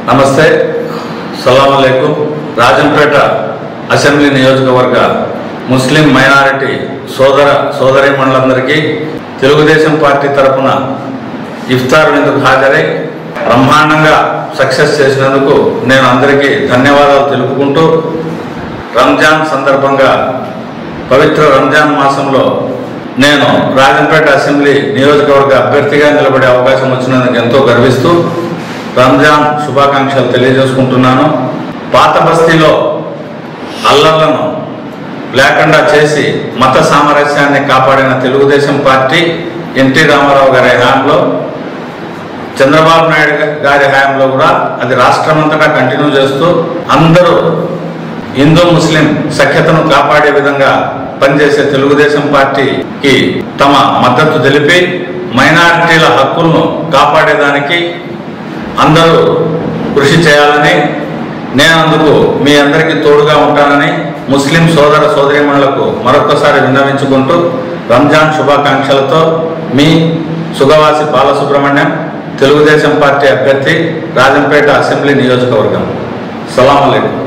నమస్తే, సలాం అలైకుం. రాజంపేట అసెంబ్లీ నియోజకవర్గ ముస్లిం మైనారిటీ సోదరీమణులందరికీ తెలుగుదేశం పార్టీ తరఫున ఇఫ్తార్ విందుకు హాజరై బ్రహ్మాండంగా సక్సెస్ చేసినందుకు నేను అందరికీ ధన్యవాదాలు తెలుపుకుంటూ, రంజాన్ సందర్భంగా పవిత్ర రంజాన్ మాసంలో నేను రాజంపేట అసెంబ్లీ నియోజకవర్గ అభ్యర్థిగా నిలబడే అవకాశం వచ్చినందుకు ఎంతో గర్విస్తూ రంజాన్ శుభాకాంక్షలు తెలియజేసుకుంటున్నాను. పాత బస్తీలో అల్లర్లను లేకుండా చేసి మత సామరస్యాన్ని కాపాడిన తెలుగుదేశం పార్టీ ఎన్టీ రామారావు గారి హయాంలో, చంద్రబాబు నాయుడు గారి హయాంలో కూడా అది రాష్ట్రమంతటా కంటిన్యూ చేస్తూ అందరూ హిందూ ముస్లిం సఖ్యతను కాపాడే విధంగా పనిచేసే తెలుగుదేశం పార్టీకి తమ మద్దతు తెలిపి మైనారిటీల హక్కులను కాపాడేదానికి అందరూ కృషి చేయాలని, నేను అందుకు మీ అందరికీ తోడుగా ఉంటానని ముస్లిం సోదరీమణులకు మరొకసారి విన్నవించుకుంటూ రంజాన్ శుభాకాంక్షలతో మీ సుగవాసి బాలసుబ్రహ్మణ్యం, తెలుగుదేశం పార్టీ అభ్యర్థి, రాజంపేట అసెంబ్లీ నియోజకవర్గం. సలాం అలైకుం.